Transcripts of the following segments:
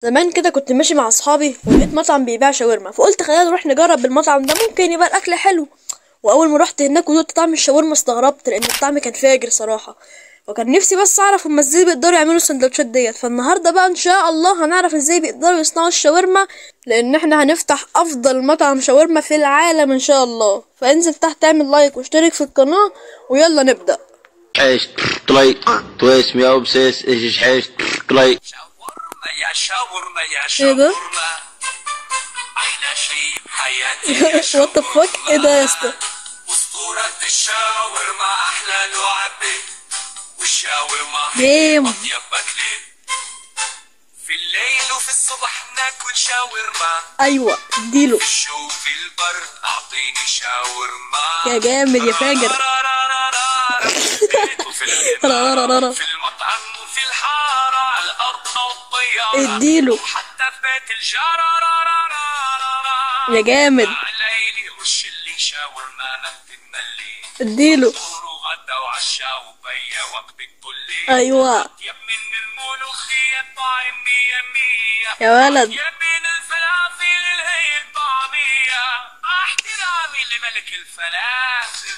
زمان كده كنت ماشي مع اصحابي ولقيت مطعم بيبيع شاورما، فقلت خلينا نروح نجرب المطعم ده، ممكن يبقى الاكل حلو. واول ما رحت هناك ودقت طعم الشاورما استغربت لان الطعم كان فاجر صراحه. وكان نفسي بس اعرف هما ازاي بيقدروا يعملوا السندوتشات ديت. فالنهارده بقى ان شاء الله هنعرف ازاي بيقدروا يصنعوا الشاورما، لان احنا هنفتح افضل مطعم شاورما في العالم ان شاء الله. فانزل تحت اعمل لايك واشترك في القناه ويلا نبدا. حيش طلي تويس مياو بسيس ايش حيش طلي شاورما يا شاورما يا ايه ده؟ شاورما احلى شيء بحياتي يا وات ذا فاك؟ ايه ده يا اسطى؟ اسطورة الشاورما احلى لعبة، والشاورما ديم. اطيب اكلة. في الليل وفي الصبح ناكل شاورما، ايوه اديله في الشو في البرد اعطيني شاورما. يا جامد يا فاجر. في المطعم وفي الحارة على الأرض أو الطيارة اديله حتى في بيت الجارة. يا جامد. الليلي رش اللي شاورما ما بتتملي، اديله فطور وغدا وعشاء وبيا وجبة كلي. ايوه يا من الملوخية طعم مية مية، يا ولد. يا من الفلافل الهي الطعمية، احترامي لملك الفلافل.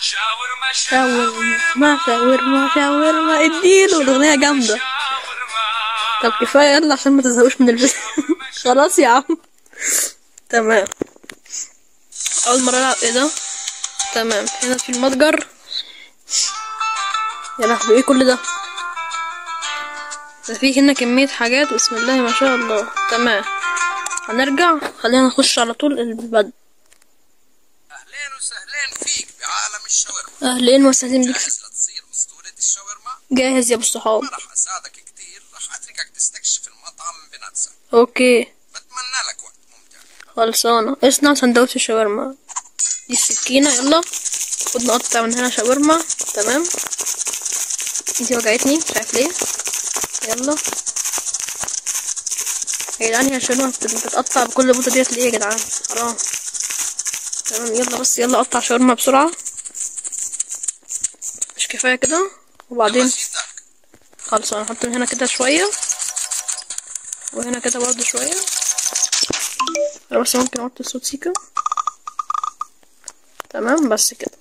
شاورما شاورما شاورما شاورما اديله. الاغنيه جامده. طب كفايه يلا عشان ما تزهقوش من الفيديو. خلاص يا عم. تمام. اول مره العب. ايه ده؟ تمام. هنا في المتجر. يا لهوي ايه كل ده؟ ده في هنا كميه حاجات بسم الله ما شاء الله. تمام هنرجع. خلينا نخش على طول البدء. اهلين وسهلين فيك بعالم الشاورما. اهلين وسهلين بيك. جاهز لتصير اسطورة الشاورما؟ جاهز يا ابو الصحاب. ما راح اساعدك كتير، راح اتركك تستكشف المطعم بنفسك. اوكي بتمنى لك وقت ممتع. خلصانة. اصنع سندوتش الشاورما. دي السكينة يلا. خد نقطع من هنا شاورما. تمام. انتي وجعتني مش عارف ليه. يلا يا جدعان هي الشاورما بتتقطع بكل بوطة ديت ليه يا جدعان؟ حرام. تمام يلا بس يلا قطع شاورما بسرعة. مش كفاية كده؟ وبعدين خلصانة نحط من هنا كده شوية وهنا كده برضه شوية. بس ممكن احط الصوت سيكا. تمام بس كده.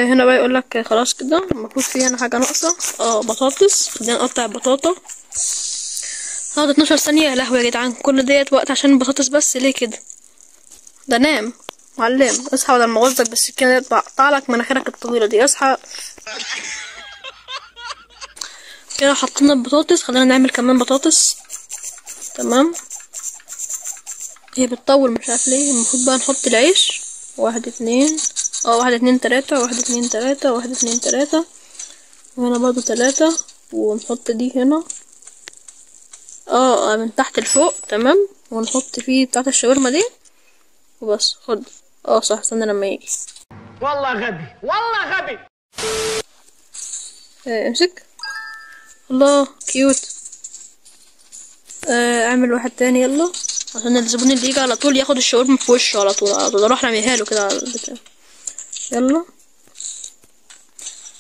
هنا بقى يقول لك خلاص كده. المفروض في هنا حاجه ناقصه. بطاطس. خلينا نقطع البطاطا. هقعد 12 ثانيه. يا لهوي يا جدعان كل ديت وقت عشان البطاطس بس؟ ليه كده؟ ده نام معلم. اصحى بدل ما اوزك بالسكينه ديت بقطع لك مناخيرك الطويله دي. اصحى. كده حطينا البطاطس. خلينا نعمل كمان بطاطس. تمام. هي بتطول مش عارف ليه. المفروض بقى نحط العيش. 1 2 1 2 3 1 2 3 1 2 3 وهنا برضو 3 ونحط دي هنا من تحت لفوق. تمام. ونحط فيه بتاعة الشاورما دي وبس. خد. صح استنى لما يجي. والله غبي والله غبي. امسك. الله كيوت. اعمل واحد تاني يلا عشان الزبون اللي يجي على طول ياخد الشاورما في وشه على طول. اروح رميها له كده على البتاع. يلا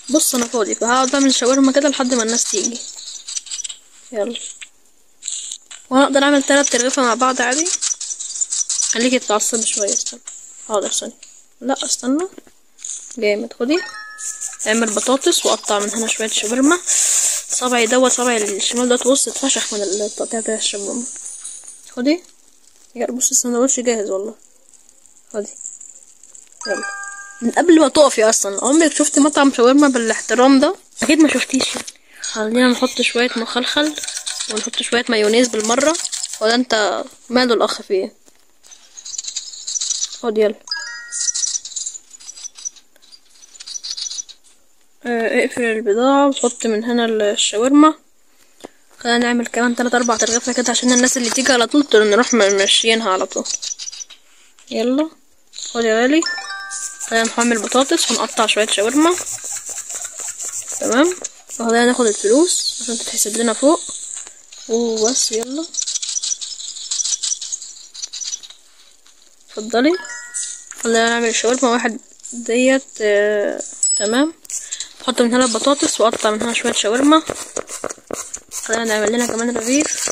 بص انا فاضي فهقعد اعمل شاورما كده لحد ما الناس تيجي. يلا وانا اقدر اعمل 3 رغيفة مع بعض عادي. خليكي تتعصبي شوية. استنى. حاضر ثانية. لا استنى. جامد. خدي اعمل بطاطس وقطع من هنا شوية شاورما. صبعي دوت صبعي الشمال دوت بص اتفشخ من التقطيع بتاع الشاورما. خدي. يلا بص السندوتش جاهز والله. خدي يلا. من قبل ما تقفي اصلا عمرك شفتي مطعم شاورما بالاحترام ده؟ اكيد ما شفتيش يعني. خلينا نحط شويه مخلخل ونحط شويه مايونيز بالمره. ولا انت ماله الاخ فيه؟ خد يلا. اقفل البضاعه وحط من هنا الشاورما. خلينا نعمل كمان 3 4 ترغيفه كده عشان الناس اللي تيجي على طول نروح ماشيينها على طول. يلا خد يا غالي. خلينا نحمل بطاطس ونقطع شوية شاورما. تمام. وخلينا ناخد الفلوس عشان تتحسب لنا فوق وبس. يلا اتفضلي. خلينا نعمل الشاورما واحد ديت. تمام. احط من هنا البطاطس واقطع من هنا شوية شاورما. خلينا نعمل لنا كمان رغيف.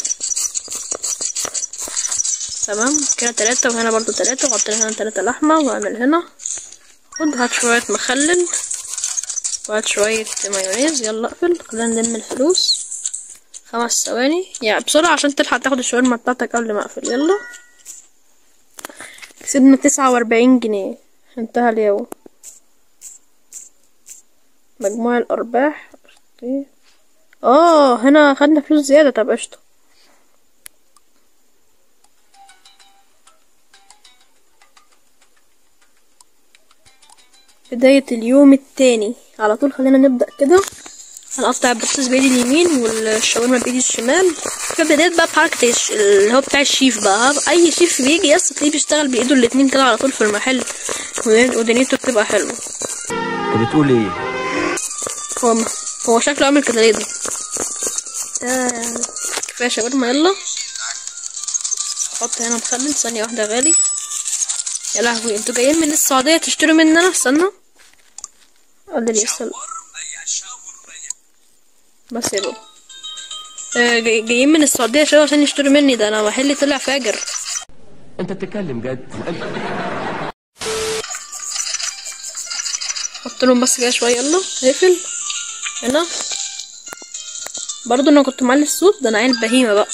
تمام كده 3، وهنا برضو 3، وحط هنا 3 لحمة، واعمل هنا. خد هات شوية مخلل وهات شوية مايونيز. يلا اقفل. خلينا نلم الفلوس 5 ثواني يعني بسرعة عشان تلحق تاخد الشاورما بتاعتك قبل ما اقفل. يلا كسبنا 49 جنيه. انتهى اليوم. مجموع الارباح. هنا خدنا فلوس زيادة. طب قشطة. بداية اليوم التاني على طول. خلينا نبدأ كده. هنقطع البطاطس بايدي اليمين والشاورما بايدي الشمال. في بداية بقى بحركة اللي هو بتاع الشيف بقى. اي شيف بيجي تلاقيه بيشتغل بايده الاتنين كده على طول في المحل، ودنيته بتبقى حلوة. انت بتقول ايه؟ هو شكله عامل كده ليه ده؟ كفاية شاورما. يلا احط هنا مخلل. ثانية واحدة يا غالي. يا لهوي انتوا جايين من السعودية تشتروا مننا؟ استنى قال لي يسأل بس يا بابا. جايين من السعودية شوية عشان يشتروا مني. ده انا محلي طلع فاجر. انت بتتكلم جد؟ حط لهم بس كده شوية. يلا اقفل هنا. برضو انا كنت معلي الصوت. ده انا عيل بهيمة بقى.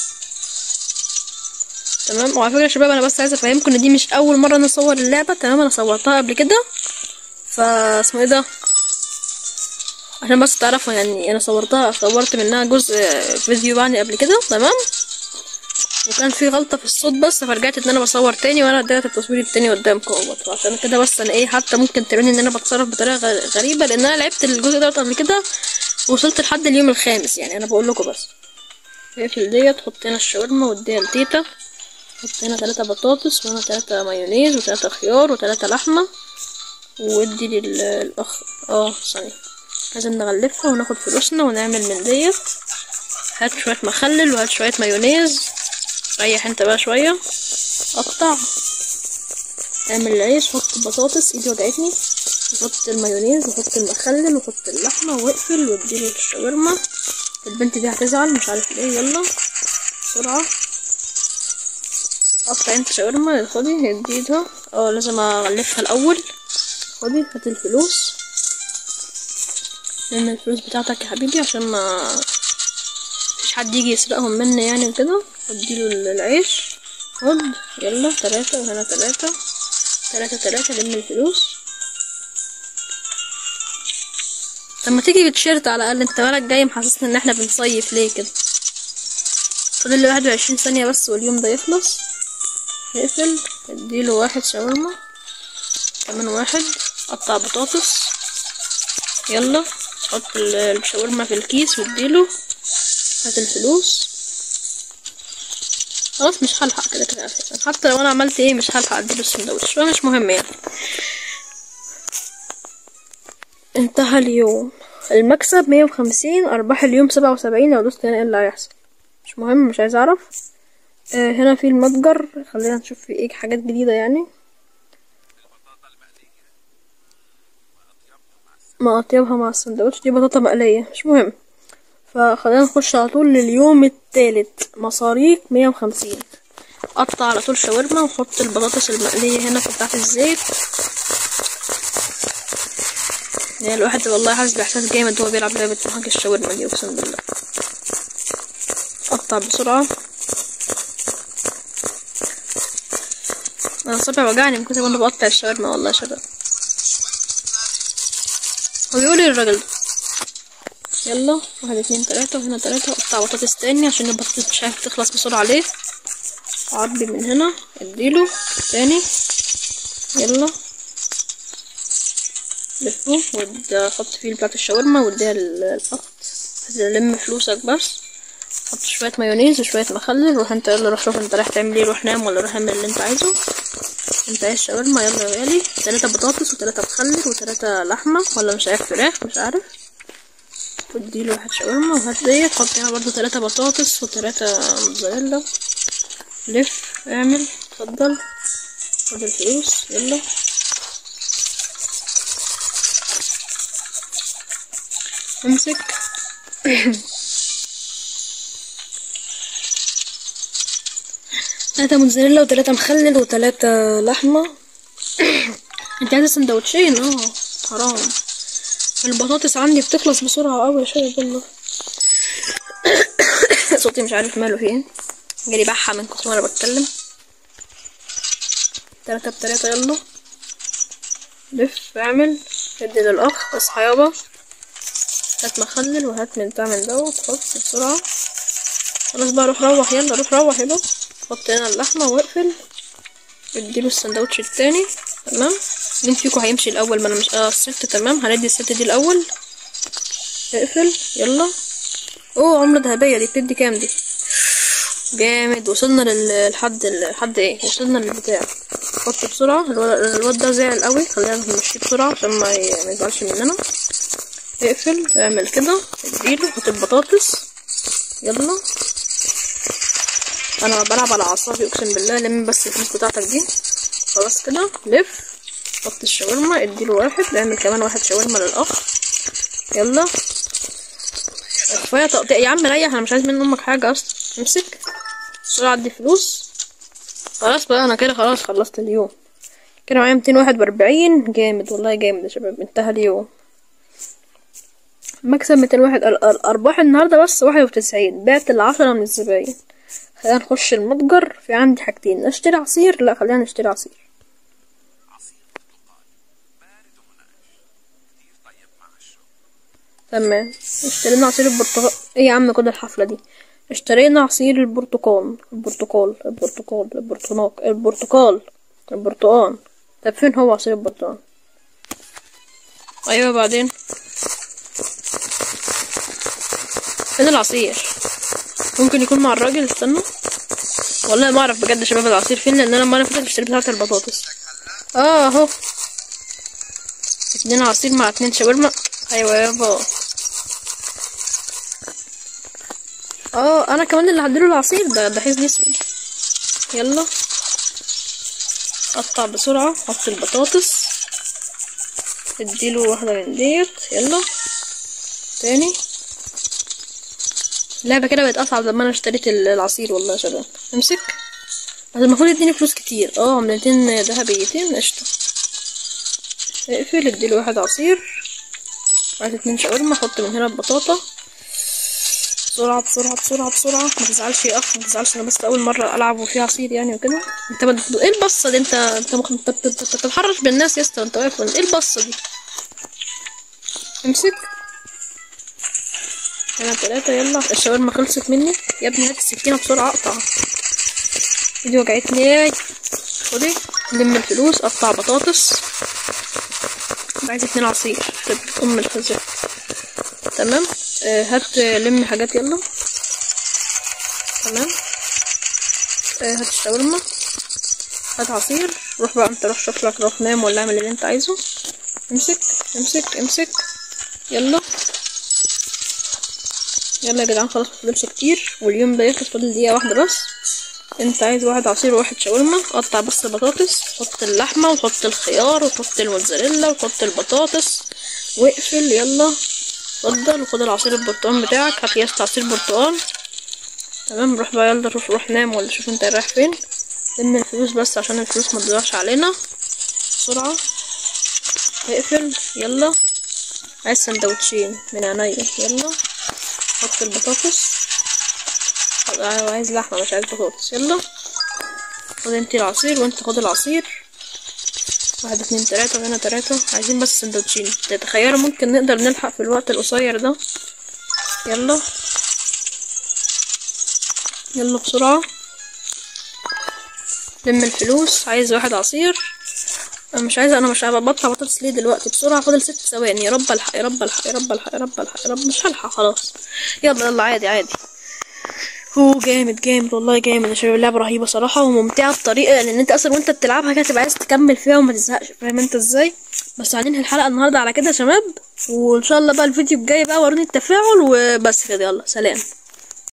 تمام. وعلى فكرة يا شباب انا بس عايزة افهمكم ان دي مش اول مرة انا اصور اللعبة. تمام انا صورتها قبل كده. اسمه ايه ده، عشان بس تعرفوا يعني انا صورت منها جزء فيديو يعني قبل كده. تمام. وكان في غلطة في الصوت بس، فرجعت ان انا بصور تاني وانا اديت التصوير التاني قدامكم اهوت. عشان كده بس انا حتى ممكن تقولوني ان انا بتصرف بطريقة غريبة، لان انا لعبت الجزء دوت قبل كده ووصلت لحد اليوم الخامس. يعني انا بقول لكم بس. اقفل ديت. حط هنا الشاورما واديها لتيتا. حط هنا 3 بطاطس، وهنا 3 مايونيز، و3 خيار، و3 لحمة. وادي للاخ. ثانية لازم نغلفها وناخد فلوسنا ونعمل من ديت. هات شوية مخلل وهات شوية مايونيز. ريح انت بقى شوية. قطع. اعمل العيش. حط البطاطس. ايدي وجعتني. وحط المايونيز وحط المخلل وحط اللحمة واقفل واديله الشاورما. البنت دي هتزعل مش عارف ليه. يلا بسرعة. قطع انت شاورما. خدي اديها. لازم اغلفها الاول. خدي هات الفلوس. لان الفلوس بتاعتك يا حبيبي عشان ما فيش حد يجي يسرقهم مني يعني وكده. اديله العيش. خد. يلا 3 وهنا 3 3 لم الفلوس. طب ما تيجي بتشيرت على الاقل. انت مالك جاي محسسنا ان احنا بنصيف ليه كده؟ فاضل لي 21 ثانية بس واليوم ده يخلص. اقفل. اديله 1 شاورما. كمان 1. قطع بطاطس. يلا حط الشاورما في الكيس واديله. هات الفلوس. خلاص مش هلحق كده حتى لو انا عملت ايه مش هلحق اديله السندوتش. مش مهم يعني. انتهى اليوم. المكسب 150. ارباح اليوم 77. لو دوست هنا ايه اللي هيحصل؟ مش مهم مش عايز اعرف. هنا في المتجر. خلينا نشوف في ايه حاجات جديدة يعني. ما اطيبها مع السندوتش. دي بطاطا مقلية. مش مهم. فخلينا نخش على طول لليوم الثالث. مصاريف 150. قطع على طول شاورما وحط البطاطس المقلية هنا في تحت الزيت. يعني الواحد والله حاسس باحساس جامد وهو بيلعب لعبة محاكي الشاورما دي اقسم بالله. قطع بسرعة. انا صبعي وجعني من كتر ما انا بقطع الشاورما والله يا شباب. هو بيقول ايه الراجل ده؟ يلا 1 2 3 وهنا 3. قطع بطاطس تاني عشان البطاطس مش عارف تخلص بسرعة عليه. عبي من هنا. اديله تاني. يلا لفه وحط فيه بتاعة الشاورما واديها للاخت. لم فلوسك بس. حط شوية مايونيز وشوية مخلل. روح انت. يلا روح شوف انت رايح تعمل ايه. روح نام ولا روح اعمل اللي انت عايزه. انت عايز شاورما. يلا يا غالي. 3 بطاطس و3 مخلل و3 لحمة ولا مش عارف فراخ مش عارف. واديله 1 شاورما وهات ديت. حط هنا برضو 3 بطاطس و3 موتزاريلا. لف. اعمل. اتفضل. خد الفلوس. يلا امسك. 3 موتزاريلا و3 مخلل و3 لحمة. انت عايزة سندوتشين؟ حرام. البطاطس عندي بتخلص بسرعة اوي يا شباب والله. صوتي مش عارف ماله فيه، جالي بحة من كتر ما انا بتكلم. 3 ب3 يلا لف اعمل ادي للاخ اصحى يابا. هات مخلل وهات من تعمل دوت حط بسرعة. خلاص بقى روح يلا روح يابا. حط هنا اللحمة واقفل. اديله السندوتش التاني. تمام. مين فيكو هيمشي الاول؟ ما انا مش الست. تمام هندي الست دي الاول. اقفل يلا. عملة ذهبية دي بتدي كام دي؟ جامد. وصلنا لحد ايه؟ وصلنا للبتاع. حط بسرعة. الواد ده زعل قوي، خلينا نمشيه بسرعة عشان ما يزعلش مننا. اقفل اعمل كده اديله. حط البطاطس يلا. انا بلعب على اعصابي اقسم بالله. لم بس الفلوس بتاعتك دي. خلاص كده لف. حط الشاورما اديله واحد. اعمل كمان واحد شاورما للاخ يلا. كفايه تقطيع يا عم ريح. انا مش عايز من امك حاجه اصلا. امسك بسرعه ادي فلوس. خلاص بقى انا كده خلاص خلصت اليوم كده. معايا 241. جامد والله جامد يا شباب. انتهى اليوم. مكسب 201. الارباح النهارده بس 91. بعت 10 من الزباين. خلينا نخش المتجر. في عندي حاجتين. نشتري عصير؟ لا خلينا نشتري عصير. تمام. اشترينا عصير البرتقال. ايه يا عم كده الحفلة دي؟ اشترينا عصير البرتقال. البرتقال. طب فين هو عصير البرتقال؟ ايوه بعدين فين العصير؟ ممكن يكون مع الراجل. استنوا والله ما اعرف بجد يا شباب العصير فين، لان انا المره اللي فاتت اشتريت بتاعه البطاطس. اهو 2 عصير مع 2 شاورما. ايوه يابا. انا كمان اللي هديله العصير ده حزن اسود. يلا قطع بسرعه. حط البطاطس اديله واحده من ديت يلا. تاني. اللعبه كده بقت اصعب لما انا اشتريت العصير والله يا شباب. امسك. المفروض يديني فلوس كتير. عملتين ذهبيتين قشطه. اقفل اديله واحد عصير. عايز 2 شاورما. حط من هنا البطاطا بسرعه بسرعه بسرعه بسرعه. ما تزعلش يا اخ ما تزعلش. انا بس اول مره العب وفيها عصير يعني وكده. انت ايه البصه دي؟ انت بتتحرش بالناس يا اسطى. انت واقف ايه البصه دي؟ امسك. هنا 3 يلا. الشاورما خلصت مني يا ابني. هات السكينه بسرعه اقطع. ايدي وجعتني. خدي. لم الفلوس. قطع بطاطس. عايز 2 عصير. ام الخزف. تمام. هات لم حاجات يلا. تمام. هات الشاورما. هات عصير. روح بقى انت. روح شوف لك. روح نام ولا اعمل اللي انت عايزه. امسك يلا يا جدعان. خلاص مفضلش كتير واليوم ده يخلص. فاضل دقيقة واحدة بس. انت عايز 1 عصير و1 شاورما. قطع بس البطاطس. حط اللحمة وحط الخيار وحط الموتزاريلا وحط البطاطس واقفل يلا. اتفضل وخد العصير البرتقال بتاعك. هات ياست عصير برتقال. تمام. روح بقى يلا. روح نام ولا شوف انت رايح فين. لم الفلوس بس عشان الفلوس ما تضيعش علينا. بسرعة. اقفل يلا. عايز سندوتشين من عينيا يلا. حط البطاطس. عايز لحمة مش عايز بطاطس يلا. خد انتي العصير وانت خد العصير. 1 2 3 وهنا 3. عايزين بس سندوتشين. تتخيلوا ممكن نقدر نلحق في الوقت القصير ده؟ يلا بسرعة. لم الفلوس. عايز 1 عصير. انا مش هبقى بطاطس ليه دلوقتي؟ بسرعة. فاضل 6 ثواني. يا رب الحق. مش هلحق خلاص. يلا عادي. هو جامد والله جامد يا شباب. اللعبة رهيبة صراحة وممتعة بطريقة لان انت اصلا وانت بتلعبها كده تبقى عايز تكمل فيها وما تزهقش. فاهم انت ازاي؟ بس هننهي الحلقة النهاردة على كده يا شباب. وان شاء الله بقى الفيديو الجاي بقى وروني التفاعل وبس كده. يلا سلام.